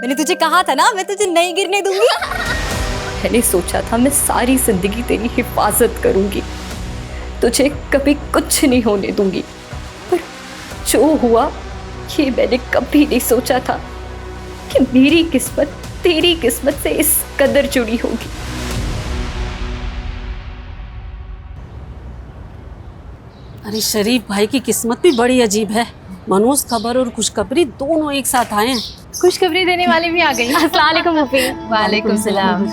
मैंने तुझे कहा था ना, मैं तुझे नहीं गिरने दूंगी। मैंने सोचा था मैं सारी जिंदगी तेरी हिफाजत करूंगी, तुझे कभी कुछ नहीं होने दूंगी, पर जो हुआ ये मैंने कभी नहीं सोचा था कि मेरी किस्मत तेरी किस्मत से इस कदर जुड़ी होगी। अरे शरीफ भाई की किस्मत भी बड़ी अजीब है। मनोज खबर और खुशखबरी दोनों एक साथ आए हैं। खुशखबरी देने वाली भी आ गई। अस्सलाम वालेकुम फूफी। वालेकुम सलाम।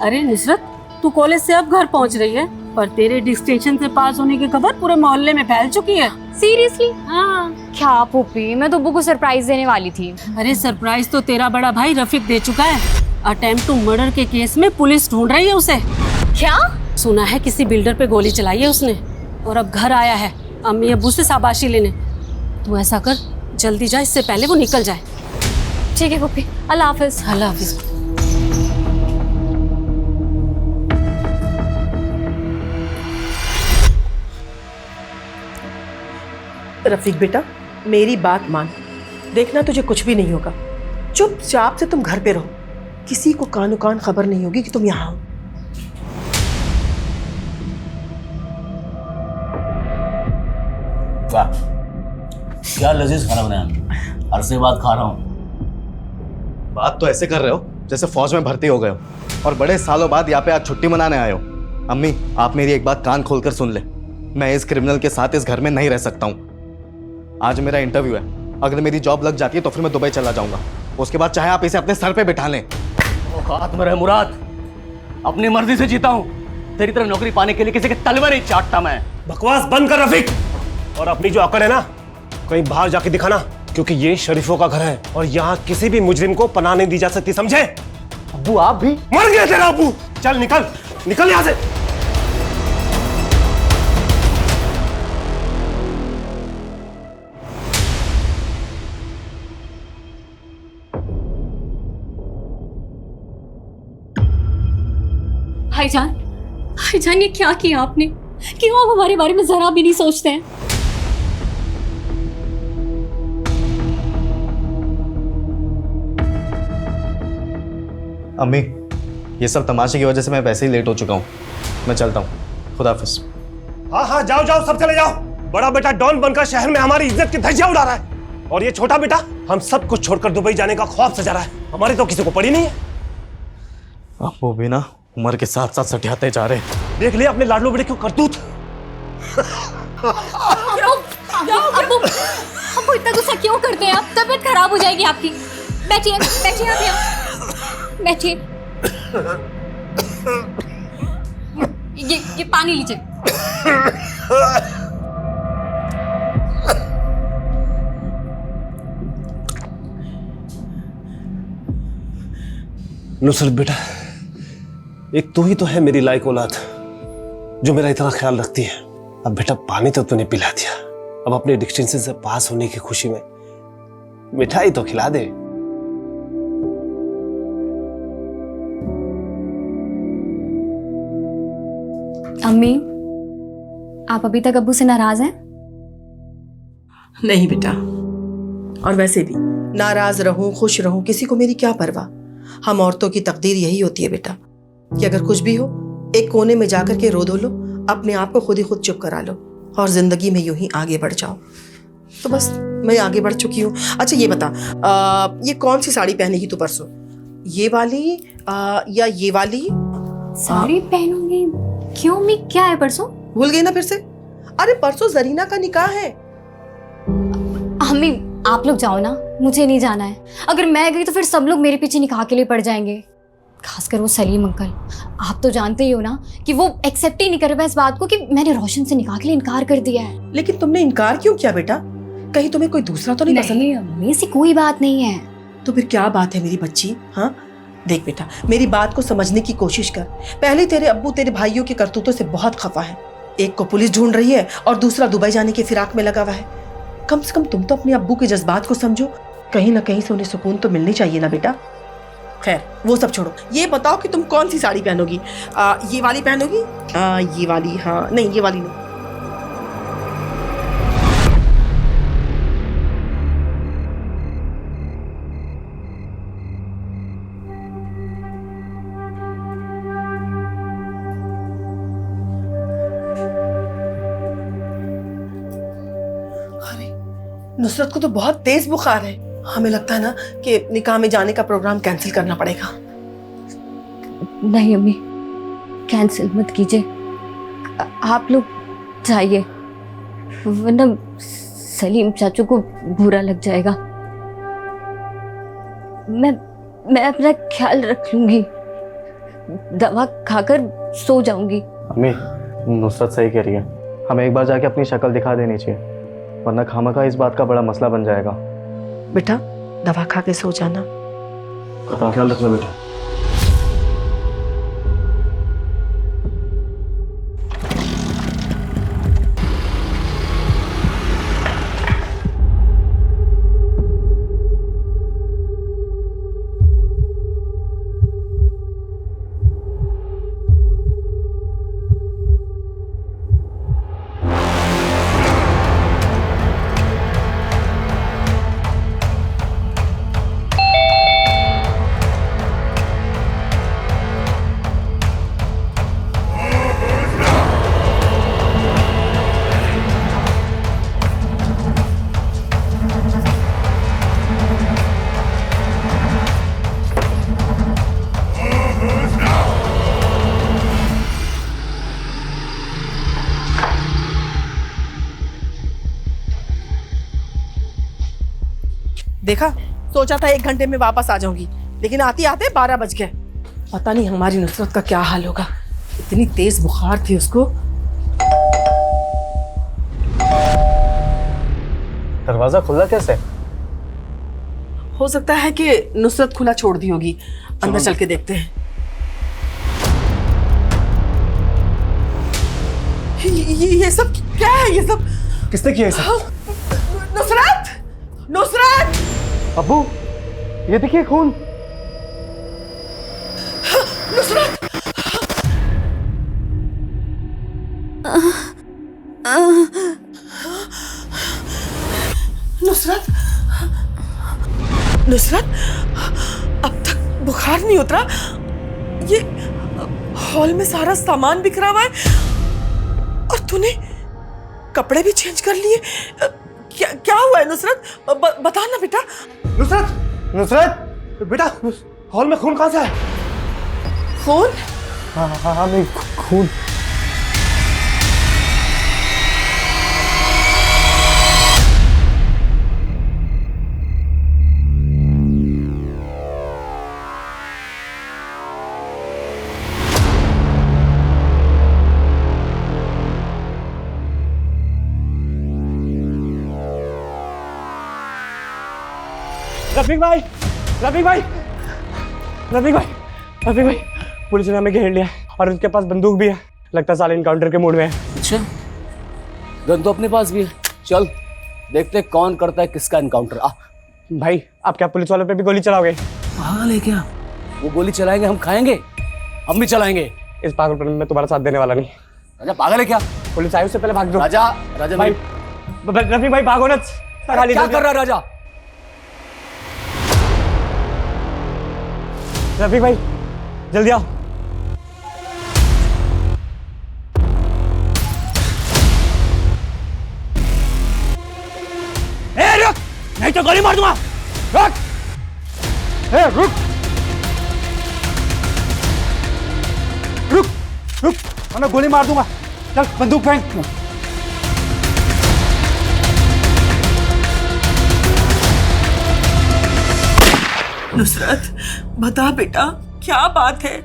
अरे नुसरत, तू कॉलेज से अब घर पहुंच रही है, पर तेरे डिस्टिंक्शन से पास होने की खबर पूरे मोहल्ले में फैल चुकी है। सीरियसली? हाँ। क्या फूफी, मैं तो अब्बू को सरप्राइज देने वाली थी। अरे सरप्राइज तो तेरा बड़ा भाई रफीक दे चुका है। अटेम्प्ट टू मर्डर के केस में पुलिस ढूंढ रही है उसे। क्या? सुना है किसी बिल्डर पे गोली चलाई है उसने, और अब घर आया है अम्मी अब्बू से शाबाशी लेने। तू ऐसा कर, जल्दी जा, इससे पहले वो निकल जाए। ठीक है फूफी, अल्लाह हाफिज। अल्लाह हाफिज। रफीक बेटा, मेरी बात मान, देखना तुझे कुछ भी नहीं होगा। चुपचाप से तुम घर पे रहो, किसी को कानो कान खबर नहीं होगी कि तुम यहाँ हो। वाह, क्या लजीज खाना बनाया, अरसे बाद खा रहा हूँ। बात तो ऐसे कर रहे हो जैसे फौज में भर्ती हो गए हो और बड़े सालों बाद यहाँ पे आज छुट्टी मनाने आए हो। अम्मी, आप मेरी एक बात कान खोलकर सुन ले, मैं इस क्रिमिनल के साथ इस घर में नहीं रह सकता हूँ। आज मेरा इंटरव्यू है, अगर मेरी जॉब लग जाती है तो फिर मैं दुबई चला जाऊंगा। उसके बाद चाहे आप इसे अपने सर पे बिठा लें। औकात में रहे मुराद, अपनी मर्जी से जीता हूँ। तेरी तरह नौकरी पाने के लिए किसी के तलवे नहीं चाटता मैं। बकवास बंद कर रफीक, और अपनी जो अकड़ है ना कहीं बाहर जाके दिखाना, क्योंकि ये शरीफों का घर है और यहाँ किसी भी मुजरिम को पनाह नहीं दी जा सकती, समझे? अब्बू आप भी? मर गया तेरा अब्बू। चल निकल, निकल यहाँ से। भाईजान, भाईजान ये क्या किया आपने? क्यों आप हमारे बारे में जरा भी नहीं सोचते हैं? अम्मी, ये सब तमाशे की वजह से मैं वैसे ही लेट हो चुका हूँ, मैं चलता हूँ। खुदा हाफिज। हाँ हाँ, जाओ जाओ, सब चले जाओ। बड़ा बेटा डॉन बनकर शहर में हमारी इज्जत की धज्जियां उड़ा रहा है, और ये छोटा बेटा हम सब कुछ छोड़कर दुबई जाने का ख्वाब सजा रहा है। हमारी तो किसी को पड़ी नहीं है। अब वो भी ना उम्र के साथ साथ सटियाते जा रहे हैं। देख लिया अपने लाडलो बेटे क्यों करतूत। आपको इतना गुस्सा क्यों करते हैं आप? तबीयत खराब हो जाएगी आपकी। बैठिए बैठिए आप यहाँ बैठिए। ये पानी लीजिए। नुसरत बेटा, एक तू ही तो है मेरी लायक औलाद जो मेरा इतना ख्याल रखती है। अब बेटा पानी तो तूने पिला दिया, अब अपने डिस्टिंक्शन से पास होने की खुशी में मिठाई तो खिला दे। अम्मी, आप अभी तक अब्बू से नाराज हैं? नहीं बेटा, और वैसे भी नाराज रहूं खुश रहूं किसी को मेरी क्या परवाह। हम औरतों की तकदीर यही होती है बेटा कि अगर कुछ भी हो एक कोने में जाकर के रो धो लो, अपने आप को खुद ही खुद चुप करा लो और जिंदगी में यूं ही आगे बढ़ जाओ। तो बस मैं आगे बढ़ चुकी हूँ। अच्छा ये बता, ये कौन सी साड़ी पहनेगी तू परसों? ये वाली या ये वाली? साड़ी पहनूंगी? क्यों अम्मी, क्या है परसों? भूल गई ना फिर से? अरे परसों जरीना का निकाह है। अम्मी आप लोग जाओ ना, मुझे नहीं जाना है। अगर मैं गई तो फिर सब लोग मेरे पीछे निकाह के लिए पड़ जाएंगे, खासकर वो सलीम अंकल। आप तो जानते ही हो ना कि वो एक्सेप्ट ही नहीं कर रहा इस बात को कि मैंने रोशन से निकाह के लिए इनकार कर दिया है। लेकिन तुमने इनकार क्यों किया बेटा? कहीं तुम्हें कोई दूसरा तो नहीं पसंद? नहीं अम्मी, ऐसी कोई बात नहीं है। तो फिर क्या बात है मेरी बच्ची? हाँ देख बेटा, मेरी बात को समझने की कोशिश कर। पहले तेरे अब्बू तेरे भाइयों के करतूतों से बहुत खफा है। एक को पुलिस ढूंढ रही है और दूसरा दुबई जाने के फिराक में लगा हुआ है। कम से कम तुम तो अपने अब्बू के जज्बात को समझो, कहीं ना कहीं से उन्हें सुकून तो मिलनी चाहिए ना बेटा। खैर वो सब छोड़ो, ये बताओ कि तुम कौन सी साड़ी पहनोगी? ये वाली पहनोगी? ये वाली? हाँ नहीं, ये वाली नहीं। नुसरत को तो बहुत तेज बुखार है। हमें लगता है ना कि निकाह में जाने का प्रोग्राम कैंसिल करना पड़ेगा। नहीं अम्मी, कैंसिल मत कीजिए, आप लोग जाइए, वरना सलीम चाचू को बुरा लग जाएगा। मैं अपना ख्याल रख लूंगी, दवा खाकर सो जाऊंगी। अम्मी, नुसरत सही कह रही है, हमें एक बार जाके अपनी शक्ल दिखा देनी चाहिए, वरना खामखा इस बात का बड़ा मसला बन जाएगा। बेटा दवा खा के सो जाना। अपना ख्याल रखना बेटा। देखा, सोचा था 1 घंटे में वापस आ जाऊंगी, लेकिन आते आते 12 बज गए। पता नहीं हमारी नुसरत का क्या हाल होगा, इतनी तेज बुखार थी उसको। दरवाजा खुला कैसे? हो सकता है कि नुसरत खुला छोड़ दी होगी, अंदर चल के देखते हैं। ये सब क्या है? ये सब किसने किया इसे? नुसरत! नुसरत! अब्बू, ये देखिए खून। नुसरत! नुसरत! नुसरत, अब तक बुखार नहीं उतरा। ये हॉल में सारा सामान बिखरा हुआ है और तूने कपड़े भी चेंज कर लिए। क्या हुआ है नुसरत? बता ना बेटा। नुसरत, नुसरत बेटा, हॉल में खून कहाँ से है? खून? हाँ, नहीं खून। रफीक भाई, रफीक भाई, रफीक भाई, रफीक भाई, पुलिस ने हमें घेर लिया और उनके पास बंदूक भी है। लगता है साले इनकाउंटर के मूड में है। अच्छा, गन तो अपने पास भी है। चल देखते कौन करता है किसका इनकाउंटर। आ भाई, आप क्या पुलिस वालों पे भी गोली चलाओगे? पागल है क्या? वो गोली चलाएंगे, हम खाएंगे, हम भी चलाएंगे। इस पागलपन में मैं तुम्हारा साथ देने वाला नहीं। राजा पागल है क्या? पुलिस आई, उससे पहले भाग दो। राजा, राजा भाई, रफीक भाई भागो ना। क्या कर रहा है राजा? रफीक भाई जल्दी आओ। रुक, नहीं तो गोली मार दूंगा। रुक, रुक, रुक, रुक, वरना गोली मार दूंगा। चल बंदूक फेंक। नुसरत, बता बेटा, क्या बात है?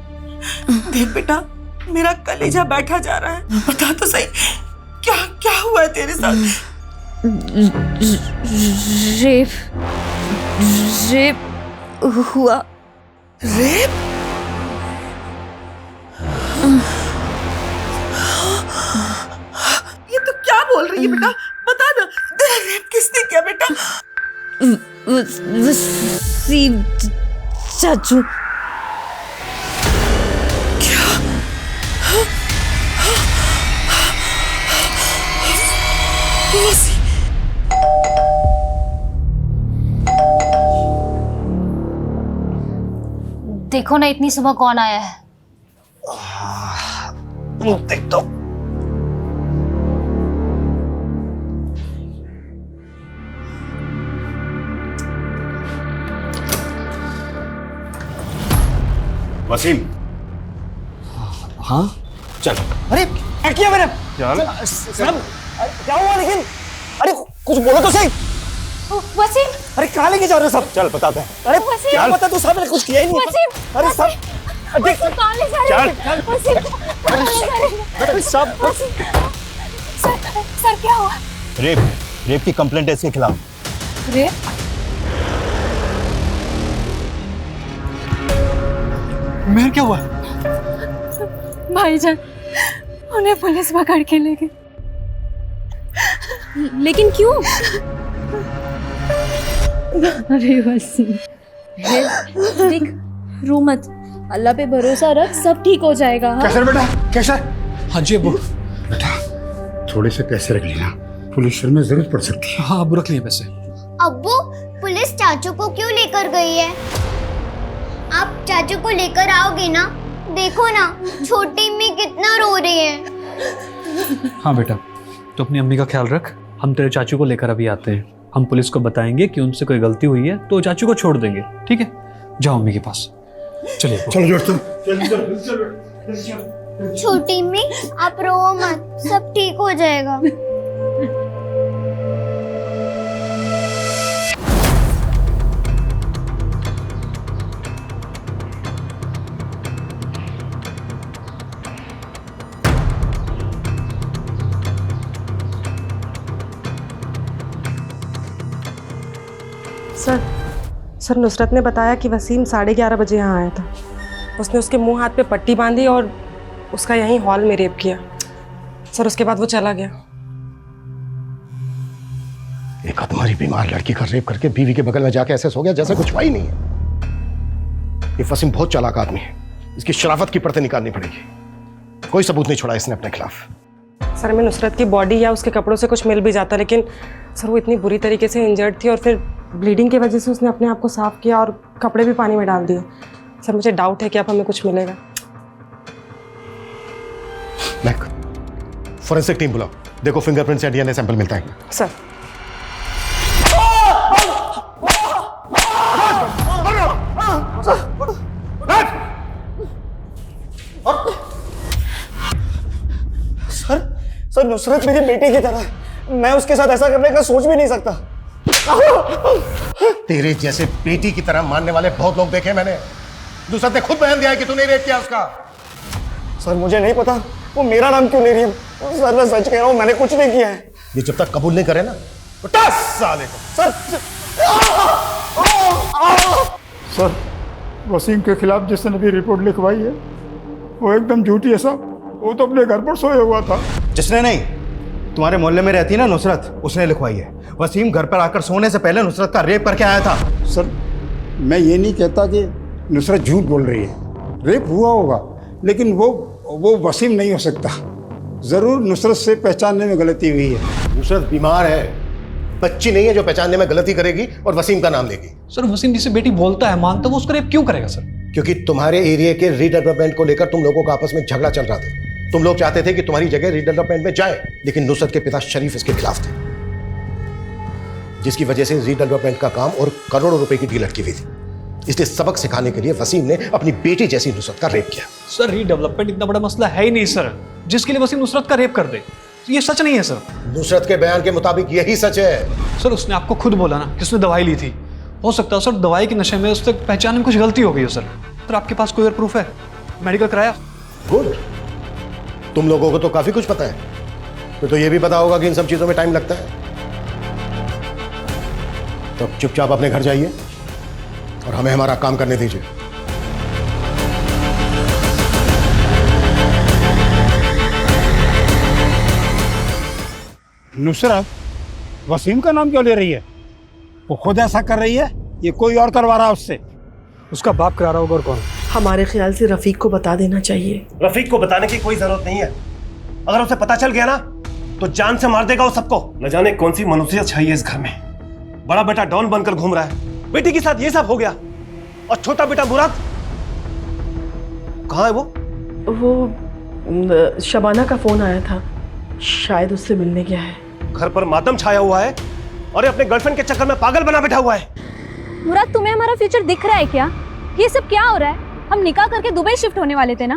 देख बेटा, मेरा कलेजा बैठा जा रहा है। बता तो सही, क्या क्या हुआ है तेरे साथ? रेप हुआ। रेप? ये तो क्या बोल रही है बेटा? बता ना, तेरा रेप किसने किया बेटा? वसीम चाचू। क्या? वसीम? देखो ना, इतनी सुबह कौन आया है? देख तो। वसीम। हाँ चल। अरे क्या किया मैंने? चल। क्या हुआ लेकिन? अरे कुछ बोलो तो सही। वसीम, अरे कहाँ लेके जा रहे हो सब? चल बताते हैं। अरे क्या पता, तू साहब ने कुछ किया ही नहीं। वसीम, अरे सब देख कहाँ ले जा रहे चल। हैं? वसीम, कहाँ ले जा रहे हैं? अरे सब सर क्या हुआ? रेप की कंप्लेंट है इसके खिलाफ। रे मेहर क्या हुआ? भाईजान, उन्हें पुलिस पकड़ के ले गई। लेकिन क्यों? अरे वसीम, देख, रो मत, अल्लाह पे भरोसा रख, सब ठीक हो जाएगा। हाँ? कैसर बेटा, कैसर? हाँ जी अब्बू। बेटा थोड़े से पैसे रख लेना, पुलिस शहर में जरूरत पड़ सकती है। हाँ अब्बू रख लिए पैसे। अब्बू, पुलिस चाचू को क्यों लेकर गई है? आप चाचू को लेकर आओगे ना? देखो ना, छोटी अम्मी कितना रो रही है। हाँ बेटा, तो अपनी अम्मी का ख्याल रख। हम तेरे चाचू को लेकर अभी आते हैं। हम पुलिस को बताएंगे कि उनसे कोई गलती हुई है तो चाचू को छोड़ देंगे, ठीक है? जाओ अम्मी के पास। चलिए चलो दोस्तों। छोटी अम्मी, आप रो मत, सब ठीक हो जाएगा। सर नुसरत ने बताया कि वसीम 11:30 बजे यहाँ आया था। उसने उसके मुंह हाथ पे पट्टी बांधी और उसका यहीं हॉल में रेप किया। सर उसके बाद वो चला गया। एक तुम्हारी बीमार लड़की का रेप करके बीवी के बगल में जाके ऐसे सो गया जैसे कुछ हुआ ही नहीं है। ये वसीम बहुत चालाक आदमी है, इसकी शराफत की परतें निकालनी पड़ेगी। कोई सबूत नहीं छोड़ा इसने अपने खिलाफ। सर मैं नुसरत की बॉडी या उसके कपड़ों से कुछ मिल भी जाता, लेकिन सर वो इतनी बुरी तरीके से इंजर्ड थी और फिर ब्लीडिंग की वजह से उसने अपने आप को साफ किया और कपड़े भी पानी में डाल दिए। सर मुझे डाउट है कि अब हमें कुछ मिलेगा। महक, फोरेंसिक टीम बुलाओ, देखो फिंगरप्रिंट से डीएनए सैंपल मिलता है। सर सर नुसरत मेरी बेटी की तरह, मैं उसके साथ ऐसा करने का सोच भी नहीं सकता। तेरे जैसे बेटी की तरह मानने वाले बहुत लोग देखे मैंने। नुसरत ने खुद बयान दिया है कि तूने रेप किया उसका। सर मुझे नहीं पता वो मेरा नाम क्यों ले रही है। सर मैं सच कह रहा हूँ, मैंने कुछ नहीं किया है। ये जब तक कबूल नहीं करे ना तो 10 साल सर सर वसीम के खिलाफ जिसने भी रिपोर्ट लिखवाई है वो एकदम झूठी है साहब। वो तो अपने घर पर सोया हुआ था। जिसने नहीं, तुम्हारे मोहल्ले में रहती ना नुसरत, उसने लिखवाई है। वसीम घर पर आकर सोने से पहले नुसरत का रेप करके आया था। सर मैं ये नहीं कहता कि नुसरत झूठ बोल रही है, रेप हुआ होगा, लेकिन वो वसीम नहीं हो सकता। ज़रूर नुसरत से पहचानने में गलती हुई है। नुसरत बीमार है, बच्ची नहीं है जो पहचानने में गलती करेगी और वसीम का नाम लेगी। सर वसीम जिसे बेटी बोलता है मानता, वो उसको रेप क्यों करेगा सर? क्योंकि तुम्हारे एरिया के रीडेवलपमेंट को लेकर तुम लोगों का आपस में झगड़ा चल रहा था। तुम लोग चाहते थे कि तुम्हारी जगह रीडेवलपमेंट में जाए, लेकिन नुसरत के पिता शरीफ इसके खिलाफ थे, जिसकी वजह से रीडेवलपमेंट का काम और करोड़ों रुपए की डील अटकी हुई थी। इसलिए सबक सिखाने के लिए वसीम ने अपनी बेटी जैसी नुसरत का रेप किया। सर रीडेवलपमेंट इतना बड़ा मसला है ही नहीं सर, जिसके लिए वसीम नुसरत का रेप कर दे। ये सच नहीं है सर। नुसरत के बयान के मुताबिक यही सच है। सर उसने आपको खुद बोला ना कि उसने दवाई ली थी। हो सकता है सर दवाई के नशे में उससे पहचानने में कुछ गलती हो गई हो सर। तो आपके पास कोई और प्रूफ है? मेडिकल कराया? गुड, तुम लोगों को तो काफी कुछ पता है। तो ये भी पता होगा कि इन सब चीजों में टाइम लगता है। तो चुपचाप अपने घर जाइए और हमें हमारा काम करने दीजिए। नुसरत वसीम का नाम क्यों ले रही है? वो खुद ऐसा कर रही है, ये कोई और करवा रहा है उससे? उसका बाप करा रहा होगा और कौन? हमारे ख्याल से रफीक को बता देना चाहिए। रफीक को बताने की कोई जरूरत नहीं है। अगर उसे पता चल गया ना तो जान से मार देगा वो सबको। न जाने कौन सी मनुष्यत छाई है इस घर में। बड़ा बेटा डॉन बनकर घूम रहा है, बेटी के साथ ये सब हो गया, और छोटा बेटा मुराद कहाँ है? वो शबाना का फोन आया था, शायद उससे मिलने गया है। घर पर मातम छाया हुआ है और अपने गर्लफ्रेंड के चक्कर में पागल बना बैठा हुआ है। मुराद तुम्हें हमारा फ्यूचर दिख रहा है क्या? ये सब क्या हो रहा है? हम निकाह करके दुबई शिफ्ट होने वाले थे ना,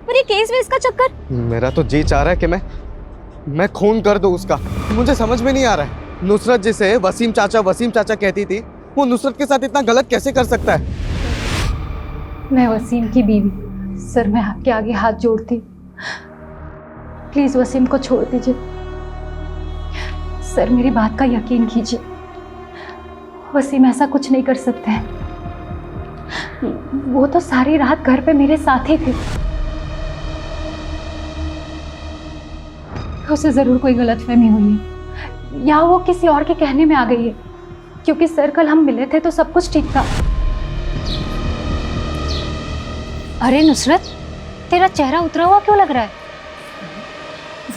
पर ये केस वेस का चक्कर। मेरा तो जी चाह रहा है कि मैं खून कर दूं उसका। मुझे समझ में नहीं आ रहा है, नुसरत जिसे वसीम चाचा कहती थी, वो नुसरत के साथ इतना गलत कैसे कर सकता है? मैं वसीम की बीवी, सर मैं आपके आगे हाथ जोड़ती, प्लीज वसीम को छोड़ दीजिए। सर मेरी बात का यकीन कीजिए, वसीम ऐसा कुछ नहीं कर सकते हैं। वो तो सारी रात घर पे मेरे साथ ही थे। उसे जरूर कोई गलतफहमी हुई है या वो किसी और के कहने में आ गई है, क्योंकि सर कल हम मिले थे तो सब कुछ ठीक था। अरे नुसरत, तेरा चेहरा उतरा हुआ क्यों लग रहा है?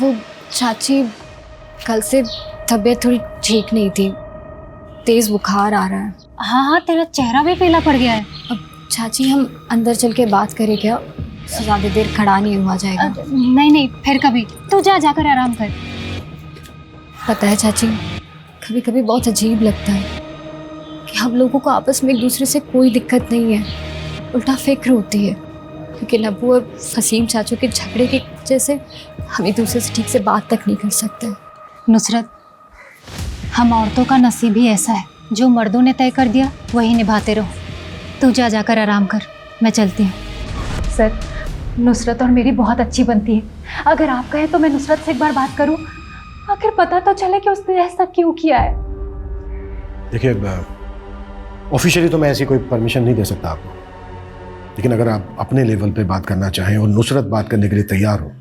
वो चाची, कल से तबीयत थोड़ी ठीक नहीं थी, तेज बुखार आ रहा है। हाँ, तेरा चेहरा भी पीला पड़ गया है। अब चाची हम अंदर चल के बात करें क्या? ज़्यादा देर खड़ा नहीं हुआ जाएगा। नहीं, फिर कभी। तू जाकर आराम कर। पता है चाची, कभी कभी बहुत अजीब लगता है कि हम लोगों को आपस में एक दूसरे से कोई दिक्कत नहीं है, उल्टा फिक्र होती है, क्योंकि नब्बू और फसीम चाचू के झगड़े की वजह से हम एक दूसरे से ठीक से बात तक नहीं कर सकते। नुसरत, हम औरतों का नसीब ही ऐसा है, जो मर्दों ने तय कर दिया वही निभाते रहो। तू जाकर आराम कर, मैं चलती हूँ। सर, नुसरत और मेरी बहुत अच्छी बनती है। अगर आप कहें तो मैं नुसरत से एक बार बात करूं, आखिर पता तो चले कि उसने ऐसा क्यों किया है। देखिए, ऑफिशियली तो मैं ऐसी कोई परमिशन नहीं दे सकता आपको, लेकिन अगर आप अपने लेवल पे बात करना चाहें और नुसरत बात करने के लिए तैयार हो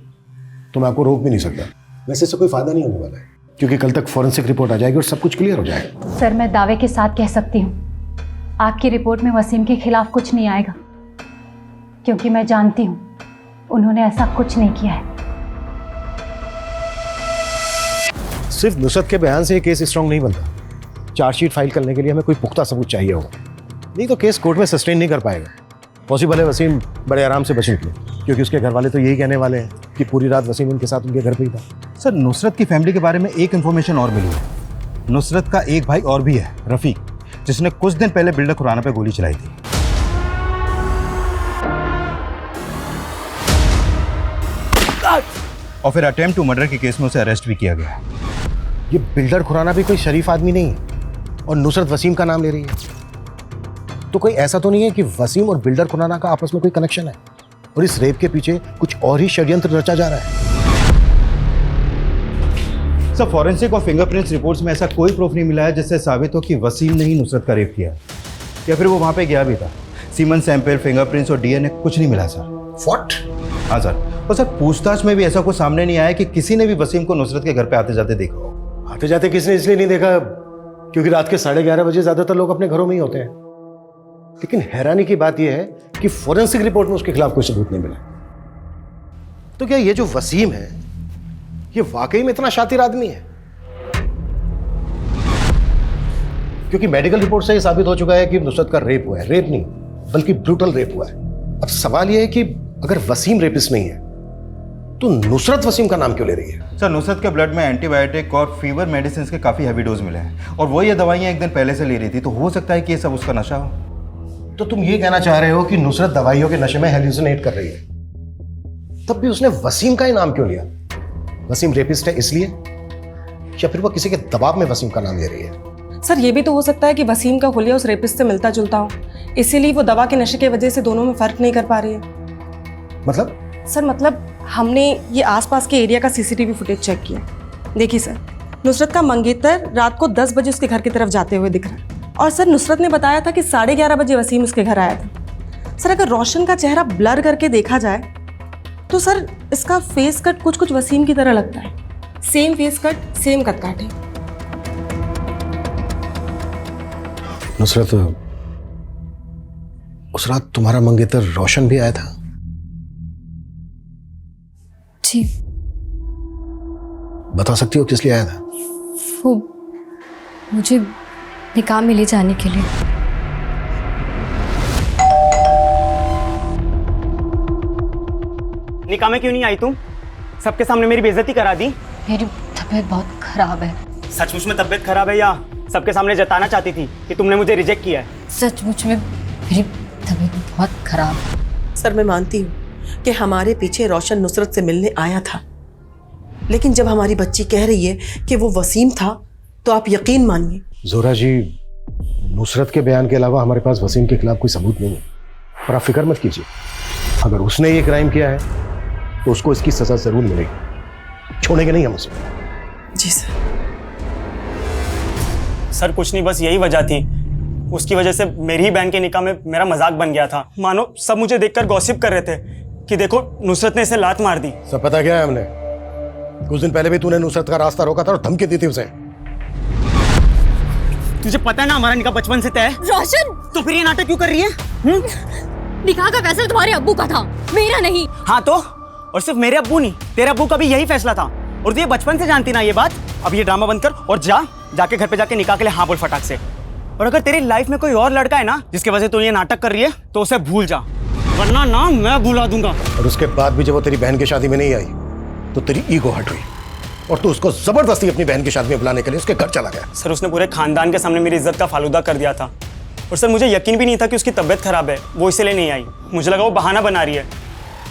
तो मैं आपको रोक भी नहीं सकता। वैसे इससे कोई फायदा नहीं होने वाला है, क्योंकि कल तक फॉरेंसिक रिपोर्ट आ जाएगी और सब कुछ क्लियर हो जाएगा। सर, मैं दावे के साथ कह सकती हूँ आपकी रिपोर्ट में वसीम के खिलाफ कुछ नहीं आएगा, क्योंकि मैं जानती हूँ उन्होंने ऐसा कुछ नहीं किया है। सिर्फ नुसरत के बयान से ये केस स्ट्रांग नहीं बनता। चार्जशीट फाइल करने के लिए हमें कोई पुख्ता सबूत चाहिए होगा, नहीं तो केस कोर्ट में सस्टेन नहीं कर पाएगा। पॉसिबल है वसीम बड़े आराम से बच निकले, क्योंकि उसके घर वाले तो यही कहने वाले हैं कि पूरी रात वसीम उनके साथ उनके घर पे ही था। सर, नुसरत की फैमिली के बारे में एक इन्फॉर्मेशन और मिली है। नुसरत का एक भाई और भी है, रफीक, जिसने कुछ दिन पहले बिल्डर खुराना पे गोली चलाई थी। और फिर अटेम्प्ट टू मर्डर के केस में उसे अरेस्ट भी किया गया है। ये बिल्डर खुराना भी कोई शरीफ आदमी नहीं है, और नुसरत वसीम का नाम ले रही है, तो कोई ऐसा तो नहीं है कि वसीम और बिल्डर खुराना का आपस में कोई कनेक्शन है और इस रेप के पीछे कुछ और ही षड्यंत्र रचा जा रहा है? सर, फॉरेंसिक और फिंगरप्रिंट्स रिपोर्ट्स में ऐसा कोई प्रूफ नहीं मिला है जिससे साबित हो कि वसीम ने ही नुसरत का रेप किया है, या फिर वो वहां पे गया भी था। सीमन सैंपल, फिंगरप्रिंट्स और डीएनए कुछ नहीं मिला सर। व्हाट? हाँ सर, और सर पूछताछ में भी ऐसा कुछ सामने नहीं आया कि किसी ने भी वसीम को नुसरत के घर पे आते जाते देखा हो। आते जाते किसने इसलिए नहीं देखा क्योंकि रात के 11:30 बजे ज्यादातर लोग अपने घरों में ही होते हैं। लेकिन हैरानी की बात यह है कि फॉरेंसिक रिपोर्ट में उसके खिलाफ कोई सबूत नहीं मिला। तो क्या ये जो वसीम है, ये वाकई में इतना शातिर आदमी है? क्योंकि मेडिकल रिपोर्ट से ये साबित हो चुका है कि नुसरत का रेप हुआ है। रेप नहीं, बल्कि ब्रूटल रेप हुआ है। अब सवाल यह है कि अगर वसीम रेपिस्ट नहीं है तो नुसरत वसीम का नाम क्यों ले रही है? सर, नुसरत के ब्लड में एंटीबायोटिक और फीवर मेडिसिन के काफी हैवी डोज मिले हैं, और वो ये दवाइयां एक दिन पहले से ले रही थी, तो हो सकता है कि ये सब उसका नशा हो। तो तुम ये कहना चाह रहे हो कि नुसरत दवाइयों के नशे में हेल्यूसिनेट कर रही है? तब भी उसने वसीम का ही नाम क्यों लिया? वसीम रेपिस्ट है इसलिए, या फिर वो किसी के दबाव में वसीम का नाम ले रही है? सर, ये भी तो हो सकता है कि वसीम का हुलिया उस रेपिस्ट से मिलता जुलता हो, इसीलिए वो दवा के नशे की वजह से दोनों में फर्क नहीं कर पा रही है। मतलब? सर, मतलब हमने ये आसपास के एरिया का सीसीटीवी फुटेज चेक किया। देखिए सर, नुसरत का मंगेतर रात को 10 बजे उसके घर की तरफ जाते हुए दिख रहा है, और सर नुसरत ने बताया था कि 11:30 बजे वसीम उसके घर आया था। सर, अगर रोशन का चेहरा ब्लर करके देखा जाए तो सर इसका फेस कट कुछ कुछ वसीम की तरह लगता है। सेम फेस कट, सेम कद काटे। नुसरत, उस रात तुम्हारा मंगेतर रोशन भी आया था? जी। बता सकती हो किस लिए आया था? वो मुझे निकाह में ले जाने के लिए। निकाह में क्यों नहीं आई तुम? सबके सामने मेरी बेइज्जती करा दी। मेरी तबीयत बहुत खराब है। सचमुच में तबीयत खराब है या सबके सामने जताना चाहती थी कि तुमने मुझे रिजेक्ट किया है? सचमुच में मेरी तबीयत बहुत खराब है। सर मैं मानती हूँ कि हमारे पीछे रोशन नुसरत से मिलने आया था, लेकिन जब हमारी बच्ची कह रही है कि वो वसीम था तो आप यकीन मानिए। जोरा जी, नुसरत के बयान के अलावा हमारे पास वसीम के खिलाफ कोई सबूत नहीं है, पर आप फिक्र मत कीजिए। अगर उसने ये क्राइम किया है तो उसको इसकी सजा जरूर मिलेगी, छोड़ेंगे नहीं हम उसे। जी सर। सर कुछ नहीं, बस यही वजह थी, उसकी वजह से मेरी ही बहन के निकाह में मेरा मजाक बन गया था। मानो सब मुझे देखकर गॉसिप कर रहे थे कि देखो नुसरत ने इसे लात मार दी। सब पता क्या है हमने, कुछ दिन पहले भी तूने नुसरत का रास्ता रोका था और धमकी दी थी उसे। तुझे पता है ना हमारा निकाह बचपन से तय है। रोशन, तो फिर ये नाटक क्यों कर रही है? निकाह का फैसला तुम्हारे अब्बू का था, मेरा नहीं। हाँ तो, और सिर्फ मेरे अब्बू नहीं, तेरे अब्बू का भी यही फैसला था, और तू ये बचपन से जानती ना ये बात। अब ये ड्रामा बंद कर और जाके घर पे जाके निकाह के लिए हाँ बोल फटाक से। और अगर तेरी लाइफ में कोई और लड़का है ना जिसकी वजह से तू ये नाटक कर रही है तो उसे भूल जा, वरना ना मैं भुला दूंगा। और उसके बाद भी जब वो तेरी बहन की शादी में नहीं आई तो तेरी ईगो हट हुई और तू उसको जबरदस्ती अपनी बहन की शादी में बुलाने के लिए उसके घर चला गया। सर उसने पूरे खानदान के सामने मेरी इज्जत का फालूदा कर दिया था, और सर मुझे यकीन भी नहीं था कि उसकी तबीयत खराब है, वो इसलिए नहीं आई। मुझे लगा वो बहाना बना रही है।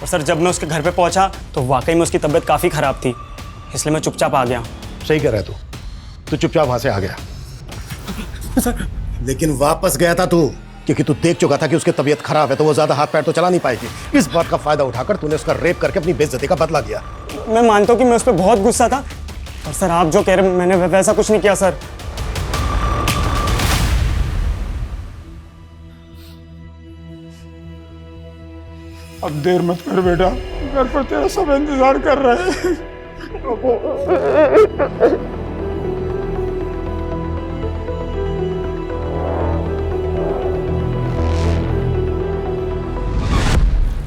और सर जब मैं उसके घर पे पहुंचा तो वाकई में उसकी तबीयत काफ़ी ख़राब थी, इसलिए मैं चुपचाप आ गया। सही कह रहा है तू चुपचाप वहां से आ गया। सर लेकिन वापस गया था तू क्योंकि तू देख चुका था कि उसकी तबीयत खराब है, तो वो ज्यादा हाथ पैर तो चला नहीं पाएगी। इस बात का फायदा उठाकर तूने उसका रेप करके अपनी बेइज्जती का बदला लिया। मैं मानता हूँ कि मैं उस पर बहुत गुस्सा था, और सर आप जो कह रहे हैं मैंने वैसा कुछ नहीं किया सर। अब देर मत कर बेटा, घर पर तेरा सब इंतजार कर रहे हैं।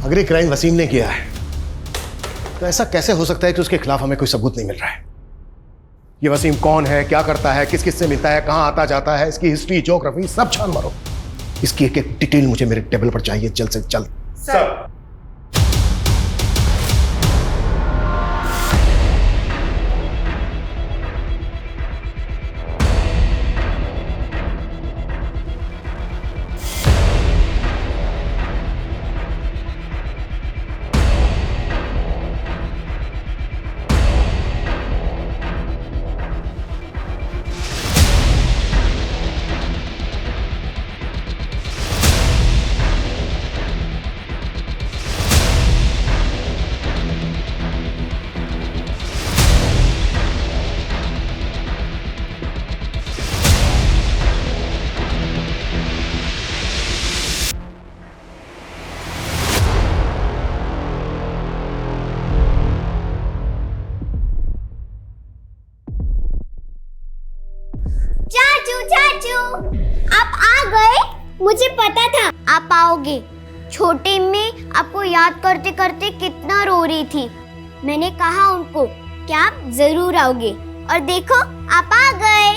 अगर ये क्राइम वसीम ने किया है तो ऐसा कैसे हो सकता है कि उसके खिलाफ हमें कोई सबूत नहीं मिल रहा है? ये वसीम कौन है, क्या करता है, किस किस से मिलता है, कहां आता जाता है, इसकी हिस्ट्री, ज्योग्राफी सब छान मारो। इसकी एक एक डिटेल मुझे मेरे टेबल पर चाहिए जल्द से जल्द। सर चाचू आप आ गए, मुझे पता था आप आओगे। छोटी अम्मी आपको याद करते करते कितना रो रही थी। मैंने कहा उनको कि आप जरूर आओगे, और देखो आप आ गए।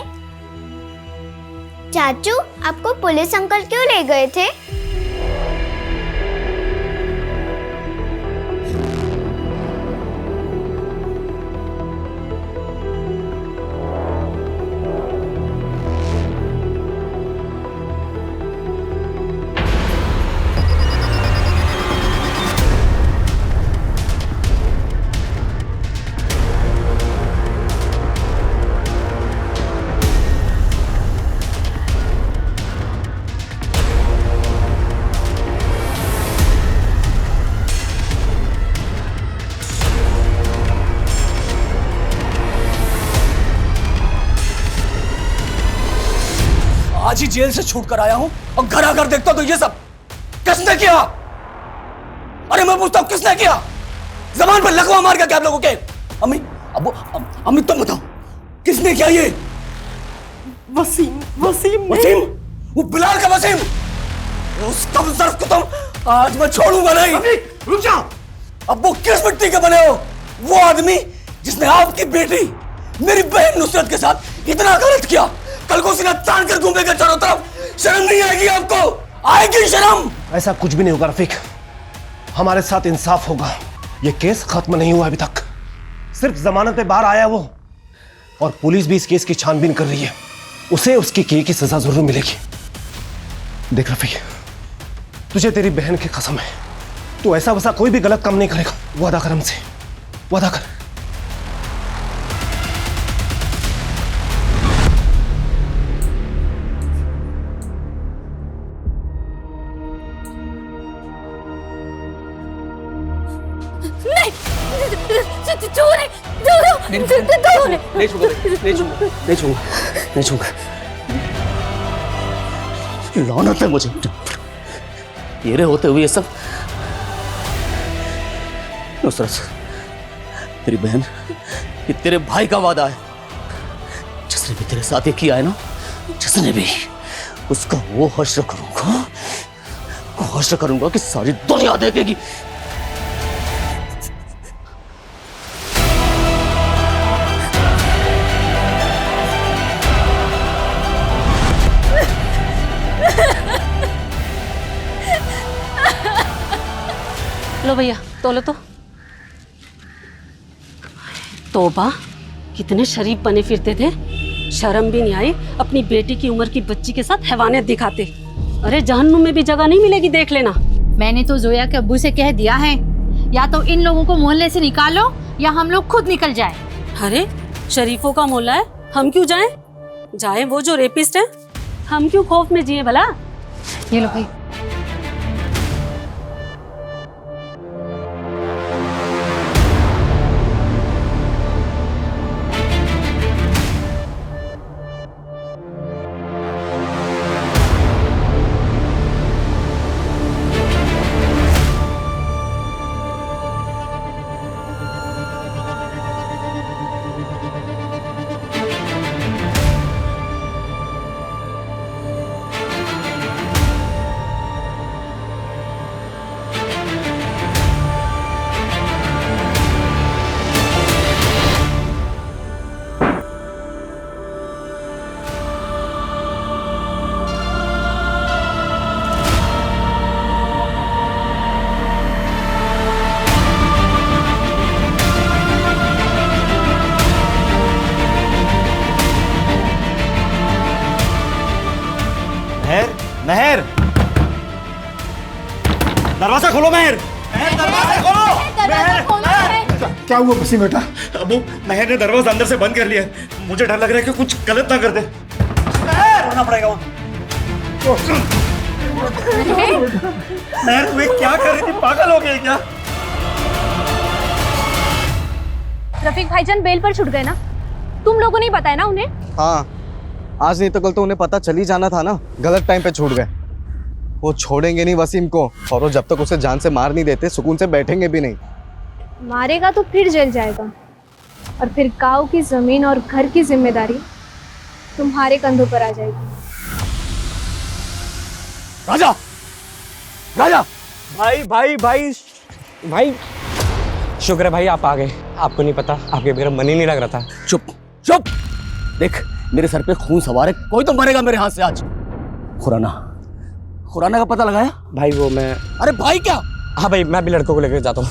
चाचू आपको पुलिस अंकल क्यों ले गए थे? आज ही जेल से छूट कर आया हूं और घर आकर देखता तो ये सब किसने किया? अरे मैं पूछता हूं किसने किया? जबान पर लकवा मार क्या आप लोगों के? अम्मी अम्मी तुम बताओ किसने किया ये? वसीम वसीम वसीम, वो बिलाल का वसीम, उस कमजोर को तुम आज मैं छोड़ूंगा नहीं। रुक जाओ। अब वो किस मिट्टी के बने हो? वो आदमी जिसने आपकी बेटी मेरी बहन नुसरत के साथ इतना गलत किया, कल को सीना तान कर घूमेगा चारों तरफ। शर्म नहीं आएगी आपको? आएगी शर्म? ऐसा कुछ भी नहीं होगा रफीक, हमारे साथ इंसाफ होगा। ये केस खत्म नहीं हुआ अभी तक, सिर्फ जमानत पे बाहर आया वो, और पुलिस भी इस केस की छानबीन कर रही है। उसे उसकी की सजा जरूर मिलेगी। देख रफीक, तुझे तेरी बहन की कसम है, तू ऐसा वैसा कोई भी गलत काम नहीं करेगा, वादा कर हमसे, वादा कर। नहीं छूंगा। लानत है मुझे, तेरे होते हुए ये सब। नुसरत, तेरी बहन, ये तेरे भाई का वादा है। जिसने भी तेरे साथ ये किया है ना, जिसने भी, उसका वो हश्र करूंगा कि सारी दुनिया देखेगी। लो भैया तोलो तो। तौबा, कितने शरीफ बने फिरते थे, शर्म भी नहीं आई अपनी बेटी की उम्र की बच्ची के साथ हैवानियत दिखाते। अरे जहन्नुम में भी जगह नहीं मिलेगी, देख लेना। मैंने तो जोया के अब्बू से कह दिया है, या तो इन लोगों को मोहल्ले से निकालो या हम लोग खुद निकल जाए। अरे शरीफों का मोहल्ला है, हम क्यों जाएं? जाए वो जो रेपिस्ट है, हम क्यों खौफ में जिए भला। ये लो भाई। महर, दरवाजा खोलो महर, दरवाजा खोलो। क्या हुआ वसीम बेटा? अबू, महर ने दरवाजा अंदर से बंद कर लिया। मुझे डर लग रहा है कि कुछ गलत ना कर दे। खोलना पड़ेगा वो। महर, तुम्हें क्या कर रही थी? पागल हो गई क्या? रफीक भाईजान बेल पर छुट गए ना? तुम लोगों ने बताया ना उन्हें? हाँ, आज नहीं तो कल तो उन्हें पता चल ही जाना था ना। गलत टाइम पे छूट गए। वो छोड़ेंगे नहीं वसीम को, और वो जब तक उसे जान से मार नहीं देते सुकून से बैठेंगे भी नहीं। मारेगा तो फिर जेल जाएगा, और फिर गांव की जमीन और घर की जिम्मेदारी तुम्हारे कंधों पर आ जाएगी। राजा, राजा, भाई भाई भाई भाई, शुक्र है भाई आप आ गए। आपको नहीं पता, आपके बगैर मन ही नहीं लग रहा था। चुप चुप, देख मेरे सर पे खून सवार है, कोई तो मरेगा मेरे हाथ से आज। खुराना का पता लगाया? भाई वो मैं, अरे भाई क्या? हाँ भाई, मैं भी लड़कों को लेकर जाता हूँ।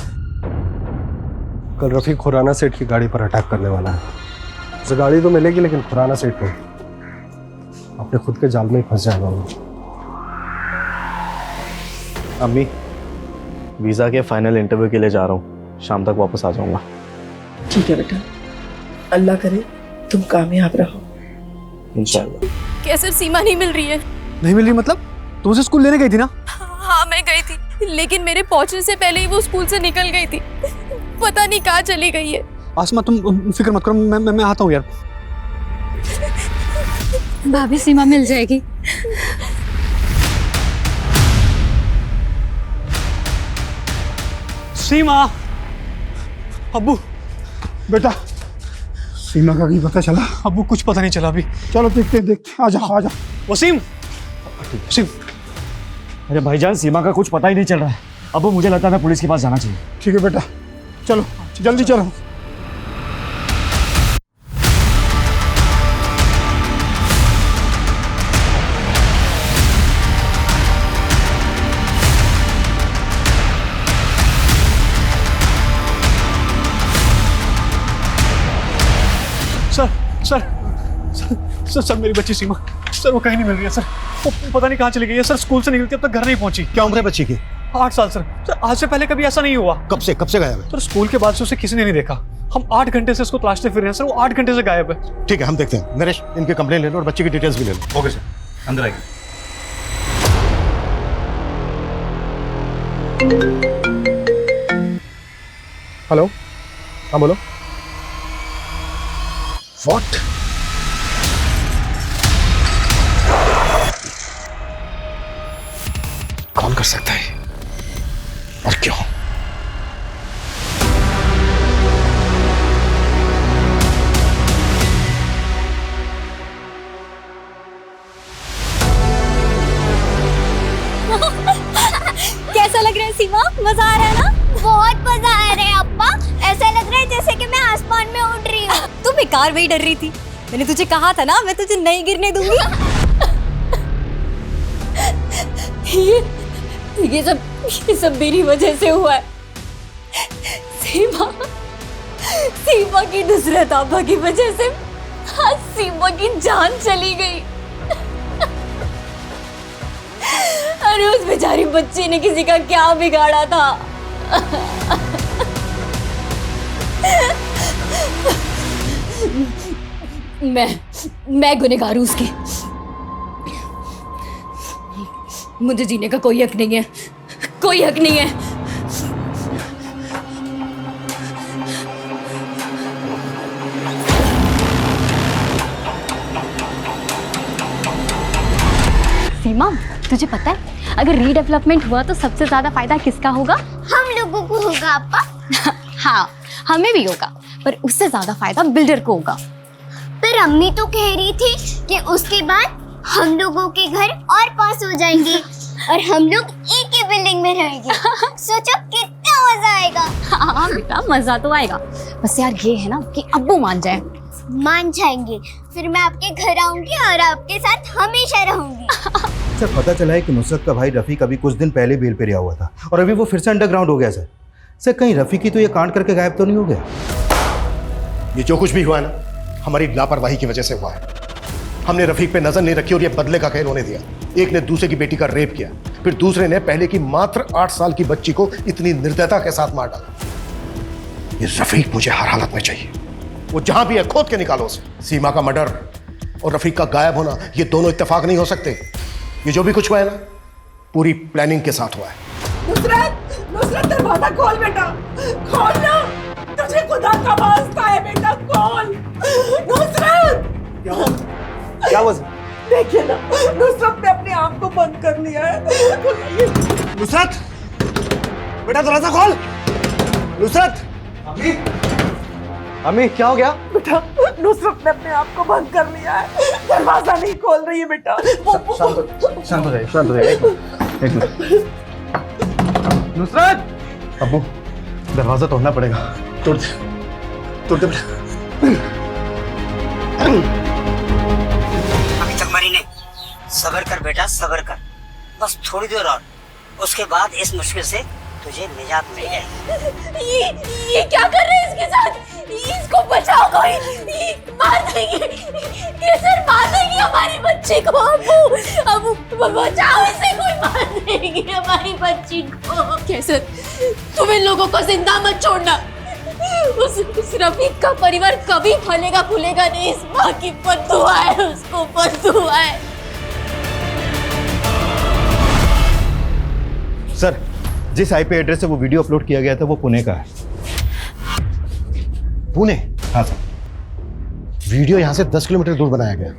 कल रफीक खुराना सेठ की गाड़ी पर अटैक करने वाला है। उसे गाड़ी तो मिलेगी लेकिन खुराना सेठ नहीं, अपने खुद के जाल में ही फंस जाएगा वो। अम्मी, वीज़ा के फाइनल इंटरव्यू के लिए जा रहा हूँ, शाम तक वापस आ जाऊंगा। ठीक है बेटा, अल्लाह करे तुम कामयाब रहो इंशाल्लाह। क्या सर, सीमा नहीं मिल रही है? नहीं मिल रही मतलब? तुम उसे स्कूल लेने गई थी ना? हाँ मैं गई थी, लेकिन मेरे पहुंचने से पहले ही वो स्कूल से निकल गई थी। पता नहीं कहाँ चली गई है। आसमा तुम फिक्र मत करो, मैं आता हूँ यार। भाभी सीमा मिल जाएगी। सीमा, अब्बू। बेटा, सीमा का नहीं पता चला? अब्बू कुछ पता नहीं चला अभी। चलो देखते, आजा आजा। वसीम, वसीम। अरे भाईजान, सीमा का कुछ पता ही नहीं चल रहा है। अब मुझे लगता है मैं पुलिस के पास जाना चाहिए। ठीक है बेटा, चलो जल्दी चलो। सर मेरी बच्ची सीमा, सर वो कहीं नहीं मिल रही है सर। वो पता नहीं कहाँ चली गई है सर, स्कूल से निकलती अब तक घर नहीं पहुंची। क्या उम्र है बच्ची की? 8 साल सर। आज से पहले कभी ऐसा नहीं हुआ। कब से गायब है? सर स्कूल के बाद से उसे किसी ने नहीं देखा। हम 8 घंटे से उसको तलाशते फिर रहे हैं सर, वो 8 घंटे से गायब है। ठीक है, हम देखते हैं। नरेश, इनके कंप्लेन ले लो और बच्चे की डिटेल्स भी ले लो। ओके सर, अंदर आइए। हेलो, हाँ बोलो। व्हाट? कौन कर सकता है और क्यों? कैसा लग रहा है सीमा? मजा आ रहा है ना? बहुत मजा आ रहा है अप्पा। ऐसा लग रहा है जैसे कि मैं आसमान में उड़ रही हूँ। तू बेकार वही डर रही थी। मैंने तुझे कहा था ना, मैं तुझे नहीं गिरने दूंगी। ये सब मेरी वजह से हुआ है। सीमा की नुसरत आपा की वजह से आज सीमा की जान चली गई। अरे उस बेचारी बच्ची ने किसी का क्या बिगाड़ा था। मैं गुनहगार हूं उसकी। मुझे जीने का कोई हक नहीं है, कोई हक नहीं है। सीमा, तुझे पता है अगर रीडेवलपमेंट हुआ तो सबसे ज्यादा फायदा किसका होगा? हम लोगों को होगा अप्पा। हाँ, हमें भी होगा, पर उससे ज्यादा फायदा बिल्डर को होगा। पर अम्मी तो कह रही थी कि उसके बाद हम लोगों के घर और पास हो जाएंगे और हम लोग एक ही बिल्डिंग में रहेंगे। सोचो कितना मजा आएगा। हाँ बेटा, मजा तो आएगा, बस यार ये है ना कि अब्बू मान जाए। मान जाएंगे, फिर मैं आपके घर आऊंगी और आपके साथ हमेशा रहूंगी। सर पता चला है कि नुसरत का भाई रफ़ीक अभी कुछ दिन पहले बेल पे रिहा हुआ था और अभी वो फिर से अंडरग्राउंड हो गया सर। सर कहीं रफ़ीक ही तो ये कांड करके गायब तो नहीं हो गया? ये जो कुछ भी हुआ है ना, हमारी लापरवाही की वजह से हुआ है। हमने रफ़ीक पे नजर नहीं रखी और ये बदले का खेल होने दिया। एक ने दूसरे की बेटी का रेप किया, फिर दूसरे ने पहले की मात्र 8 साल की बच्ची को इतनी निर्दयता के साथ मार डाला। ये रफ़ीक मुझे हर हालत में चाहिए। वो जहां भी है खोद के निकालो उसे। सीमा का मर्डर और रफ़ीक का गायब होना, ये दोनों इत्तेफाक नहीं हो सकते। ये जो भी कुछ हुआ है ना, पूरी प्लानिंग के साथ हुआ है। नुसरत दरवाजा खोल बेटा, खोल ना, तुझे खुदा का वास्ता है बेटा, खोल। नुसरत! क्या हुआ? देखिए ना, नुसरत ने अपने आप को बंद कर लिया है। नुसरत, बेटा दरवाजा खोल। नुसरत! अम्मी क्या हो गया? बेटा नुसरत ने अपने आप को बंद कर लिया है, दरवाजा नहीं खोल रही है बेटा। शांत हो जाइए। एक मिनट। नुसरत! अब्बू, दरवाजा तोड़ना पड़ेगा। तोड़ दे बेटा। अभी तक मरी नहीं। सब्र कर बेटा, सब्र कर। बस थोड़ी देर और, उसके बाद इस मुश्किल से तुझे निजात मिल जाएगी। ये क्या कर रहे हैं इसके साथ? इसको बचाओ कोई, मार देंगे, ये सर मार देंगे हमारी बच्ची को। अबू बचाओ इसे, कोई मार देंगे हमारी बच्ची को। कैसे तुम इन लोगों को जिंदा मत छोड़ना। उस रफीक का परिवार कभी फलेगा फूलेगा नहीं। इस माँ की बद्दुआ है, उसको बद्दुआ है। सर जिस आईपी एड्रेस से वो वीडियो अपलोड किया गया था वो पुणे का है। पुणे? हाँ सर। वीडियो यहां से 10 किलोमीटर दूर बनाया गया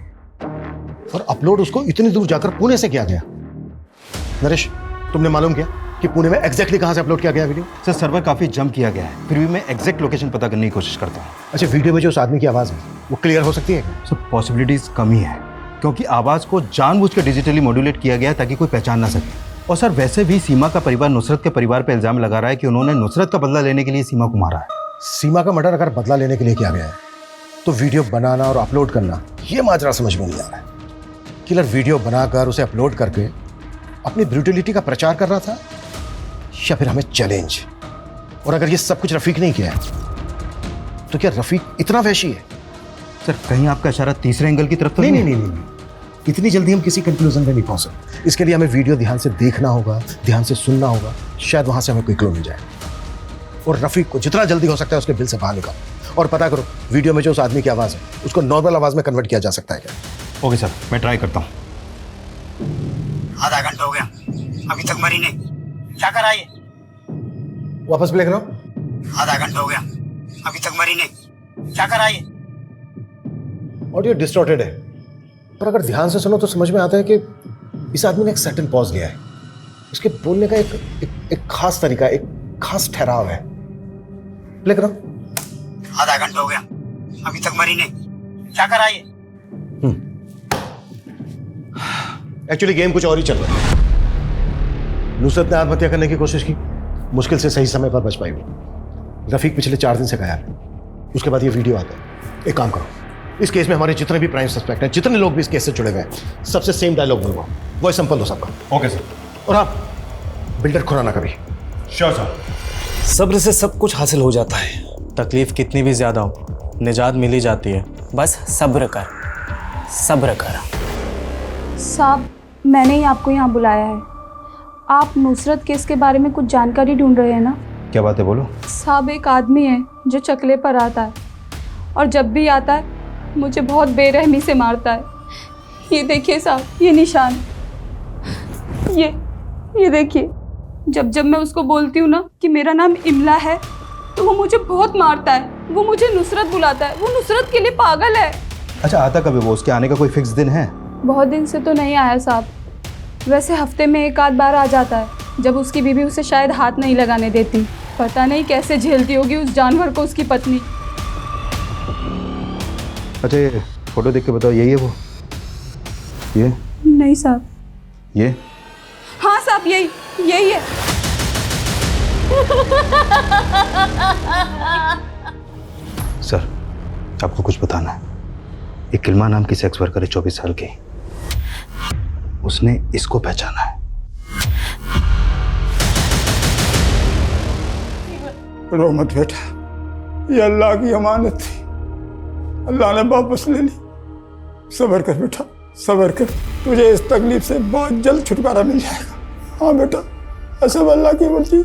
और अपलोड उसको इतनी दूर जाकर पुणे से किया गया। नरेश, तुमने मालूम किया कि पुणे में एग्जैक्टली कहां से अपलोड किया गया वीडियो? सर सर्वर काफी जंप किया गया है, फिर भी मैं एग्जैक्ट लोकेशन पता करने की कोशिश करता हूँ। अच्छा, वीडियो में जो उस आदमी की आवाज है वो क्लियर हो सकती है? सर पॉसिबिलिटीज कम ही है, क्योंकि आवाज को जानबूझ कर डिजिटली मॉड्यूलेट किया गया है ताकि कोई पहचान ना सके। और सर वैसे भी सीमा का परिवार नुसरत के परिवार पर इल्जाम लगा रहा है कि उन्होंने नुसरत का बदला लेने के लिए सीमा को मारा है। सीमा का मर्डर अगर बदला लेने के लिए किया गया है तो वीडियो बनाना और अपलोड करना, ये माजरा समझ में नहीं आ रहा है। किलर वीडियो बनाकर उसे अपलोड करके अपनी ब्रूटलिटी का प्रचार कर रहा था या फिर हमें चैलेंज? और अगर ये सब कुछ रफीक नहीं किया तो क्या रफीक इतना वहशी है? सर कहीं आपका इशारा तीसरे एंगल की तरफ तो नहीं। इतनी जल्दी हम किसी कंक्लूजन पे नहीं पहुंच सकते। इसके लिए हमें वीडियो ध्यान से देखना होगा, ध्यान से सुनना होगा शायद वहां से हमें कोई क्लू मिल जाए। और रफीक को जितना जल्दी हो सकता है उसके बिल से बाहर निकालो और पता करो वीडियो में जो उस आदमी की आवाज़ है उसको नॉर्मल आवाज़ में कन्वर्ट किया जा सकता है क्या। ओके सर, मैं ट्राई करता हूँ। आधा घंटा हो गया, अभी तक मरी नहीं। क्या करा ये? वापस प्ले करो। आधा घंटा हो गया, अभी तक मरी नहीं। क्या करा ये? ऑडियो डिस्टॉर्टेड है, पर अगर ध्यान से सुनो तो समझ में आता है कि इस आदमी ने एक सटन पॉज लिया है। उसके बोलने का एक खास तरीका, एक खास ठहराव है। प्ले करो। आधा घंटा हो गया, अभी तक मरी नहीं। क्या करा ये? एक्चुअली गेम कुछ और ही चल रहा है। नुसरत ने आत्महत्या करने की कोशिश की, मुश्किल से सही समय पर बच पाई वो। रफीक पिछले 4 दिन से गायब है। उसके बाद ये वीडियो आता है। एक काम करो, इस केस में हमारे जितने भी प्राइम सस्पेक्ट हैं, जितने लोग भी इस केस से जुड़े हुए हैं, सबसे सेम डायलॉग बोलवाओ। वॉइस सैंपल दो सबका। Okay sir. और आप बिल्डर खुराना का भी। Sure sir. सब्र से सब कुछ हासिल हो जाता है। तकलीफ कितनी भी ज्यादा हो, निजात मिल ही जाती है। बस सब्र कर, सब्र कर। साहब, मैंने ही आपको यहाँ बुलाया है। आप नुसरत केस के बारे में कुछ जानकारी ढूंढ रहे हैं ना? क्या बात है, बोलो। साहब, एक आदमी है जो चकले पर आता है और जब भी आता है मुझे बहुत बेरहमी से मारता है। ये देखिए साहब, ये निशान, ये देखिए। जब मैं उसको बोलती हूँ ना कि मेरा नाम इमला है तो वो मुझे बहुत मारता है। वो मुझे नुसरत बुलाता है। वो नुसरत के लिए पागल है। अच्छा, आता कभी वो? उसके आने का कोई फिक्स दिन है? बहुत दिन से तो नहीं आया साहब, वैसे हफ्ते में 1 आध बार आ जाता है, जब उसकी बीवी उसे शायद हाथ नहीं लगाने देती। पता नहीं कैसे झेलती होगी उस जानवर को उसकी पत्नी। अच्छा, ये फोटो देख के बताओ, यही है वो? ये नहीं साहब। ये? हाँ साहब, यही है। सर, आपको कुछ बताना है। एक किल्मा नाम की सेक्स वर्कर है, 24 साल की। उसने इसको पहचाना है। रो मत बेटा, ये अल्लाह की अमानत थी, अल्लाह ने वापस ले ली। सब्र कर बेटा, सब्र कर। तुझे इस तकलीफ से बहुत जल्द छुटकारा मिल जाएगा। हाँ बेटा, सब अल्लाह की मर्जी,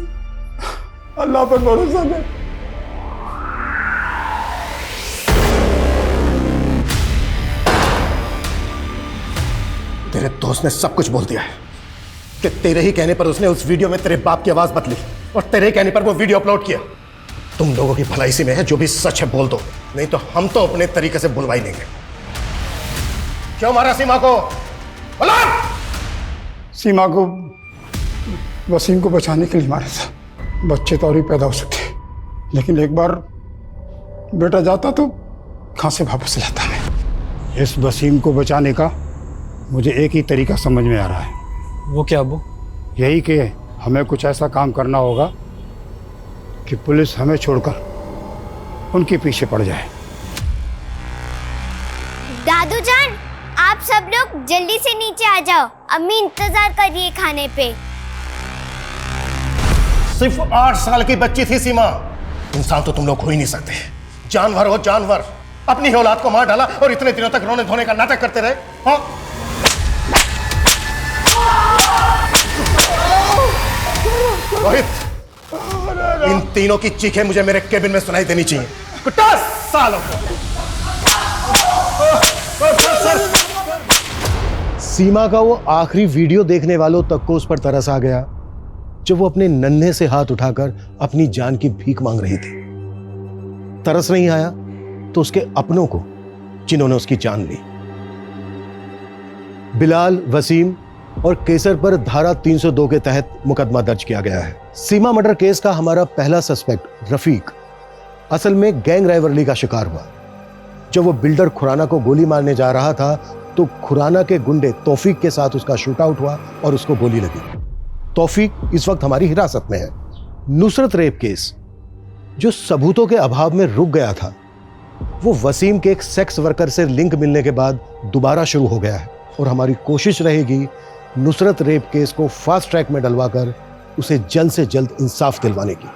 अल्लाह पर भरोसा कर। तेरे दोस्त ने सब कुछ बोल दिया है कि तेरे ही कहने पर उसने उस वीडियो में तेरे बाप की आवाज बदली और तेरे कहने पर वो वीडियो अपलोड किया। तुम लोगों की भलाई इसी में है, जो भी सच है बोल दो, नहीं तो हम तो अपने तरीके से बुलवा ही लेंगे। क्यों मारा सीमा को? सीमा को वसीम को बचाने के लिए मारा था। बच्चे तो और भी पैदा हो सकते हैं, लेकिन एक बार बेटा जाता तो कहाँ से वापस लाता मैं। इस वसीम को बचाने का मुझे एक ही तरीका समझ में आ रहा है। वो क्या अब्बू? यही कि हमें कुछ ऐसा काम करना होगा कि पुलिस हमें छोड़कर उनके पीछे पड़ जाए। दादू जान, आप सब लोग जल्दी से नीचे आ जाओ, अम्मी इंतजार कर रही है खाने पे। सिर्फ 8 साल की बच्ची थी सीमा। इंसान तो तुम लोग हो ही नहीं सकते, जानवर हो जानवर। अपनी ही औलाद को मार डाला और इतने दिनों तक रोने धोने का नाटक करते रहे। हाँ, रोहित, इन तीनों की चीखें मुझे मेरे केबिन में सुनाई देनी चाहिए। कुत्ता सालों सीमा का वो आखिरी वीडियो देखने वालों तक को उस पर तरस आ गया जब वो अपने नन्हे से हाथ उठाकर अपनी जान की भीख मांग रही थी। तरस नहीं आया तो उसके अपनों को, जिन्होंने उसकी जान ली। बिलाल, वसीम और केसर पर धारा 302 के तहत मुकदमा दर्ज किया गया है। सीमा मर्डर केस का हमारा पहला सस्पेक्ट रफीक असल में गैंग राइवलरी का शिकार हुआ। जब वो बिल्डर खुराना को गोली मारने जा रहा था तो खुराना के गुंडे तौफीक के साथ उसका शूट आउट हुआ और उसको गोली लगी। तौफीक इस वक्त हमारी हिरासत में है। नुसरत रेप केस जो सबूतों के अभाव में रुक गया था, वो वसीम के एक सेक्स वर्कर से लिंक मिलने के बाद दोबारा शुरू हो गया है और हमारी कोशिश रहेगी नुसरत रेप केस को फास्ट ट्रैक में डलवाकर उसे जल्द से जल्द इंसाफ दिलवाने की।